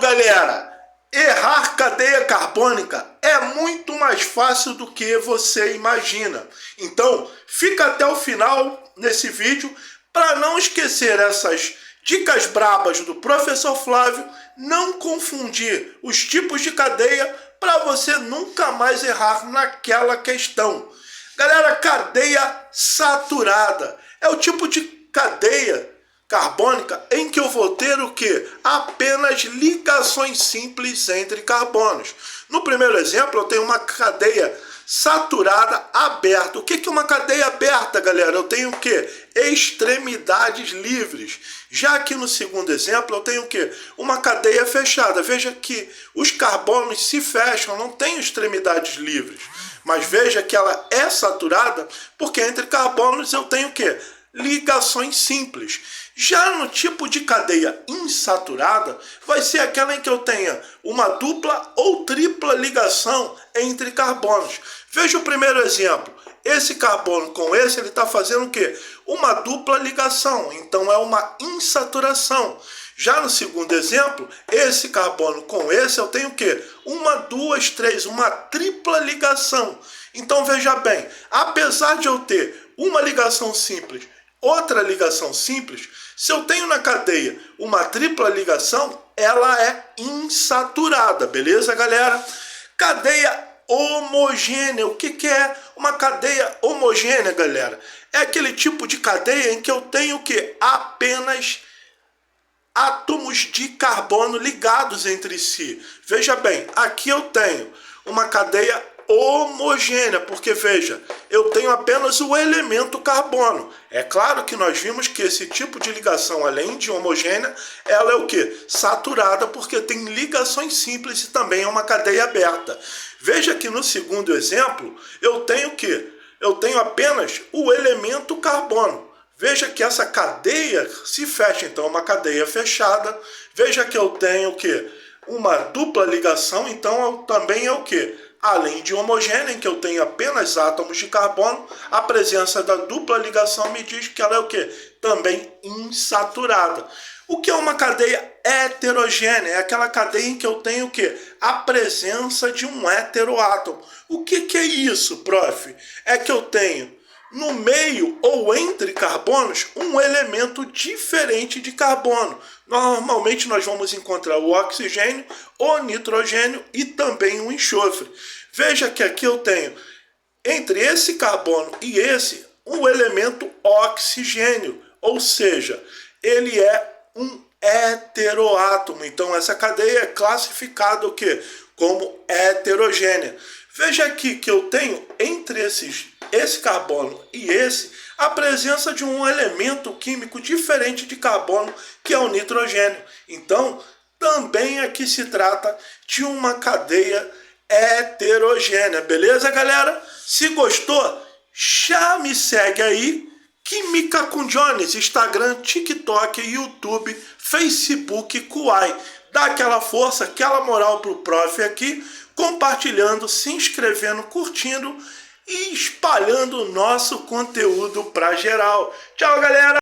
galera, errar cadeia carbônica é muito mais fácil do que você imagina. Então, fica até o final nesse vídeo para não esquecer essas dicas brabas do professor Flávio, não confundir os tipos de cadeia para você nunca mais errar naquela questão. Galera, cadeia saturada é o tipo de cadeia carbônica em que eu vou ter o quê? Apenas ligações simples entre carbonos. No primeiro exemplo, eu tenho uma cadeia saturada aberta. O que é uma cadeia aberta, galera? Eu tenho o quê? Extremidades livres. Já aqui no segundo exemplo, eu tenho o quê? Uma cadeia fechada. Veja que os carbonos se fecham, não tem extremidades livres. Mas veja que ela é saturada porque entre carbonos eu tenho o quê? Ligações simples. Já no tipo de cadeia insaturada, vai ser aquela em que eu tenha uma dupla ou tripla ligação entre carbonos. Veja o primeiro exemplo. Esse carbono com esse, ele está fazendo o quê? Uma dupla ligação, então é uma insaturação. Já no segundo exemplo, esse carbono com esse, eu tenho o quê? Uma, duas, três, uma tripla ligação. Então veja bem, apesar de eu ter uma ligação simples, outra ligação simples, se eu tenho na cadeia uma tripla ligação, ela é insaturada, beleza, galera? Cadeia homogênea. O que é uma cadeia homogênea, galera? É aquele tipo de cadeia em que eu tenho o quê? Apenas átomos de carbono ligados entre si. Veja bem, aqui eu tenho uma cadeia homogênea, porque veja, eu tenho apenas o elemento carbono. É claro que nós vimos que esse tipo de ligação, além de homogênea, ela é o que? Saturada, porque tem ligações simples e também é uma cadeia aberta. Veja que no segundo exemplo, eu tenho o que? Eu tenho apenas o elemento carbono. Veja que essa cadeia se fecha, então é uma cadeia fechada. Veja que eu tenho o que? Uma dupla ligação, então também é o que? Além de homogênea, em que eu tenho apenas átomos de carbono, a presença da dupla ligação me diz que ela é o quê? Também insaturada. O que é uma cadeia heterogênea? É aquela cadeia em que eu tenho o quê? A presença de um heteroátomo. O que é isso, prof? É que eu tenho no meio ou entre carbonos um elemento diferente de carbono. Normalmente nós vamos encontrar o oxigênio, o nitrogênio e também o enxofre. Veja que aqui eu tenho entre esse carbono e esse um elemento oxigênio, ou seja, ele é um heteroátomo. Então essa cadeia é classificada o quê? Como heterogênea. Veja aqui que eu tenho entre esse carbono e esse a presença de um elemento químico diferente de carbono, que é o nitrogênio. Então, também aqui se trata de uma cadeia heterogênea. Beleza, galera? Se gostou, já me segue aí. Química com Jones, Instagram, TikTok, YouTube, Facebook, Kuai. Dá aquela força, aquela moral pro prof aqui, compartilhando, se inscrevendo, curtindo e espalhando o nosso conteúdo para geral. Tchau, galera!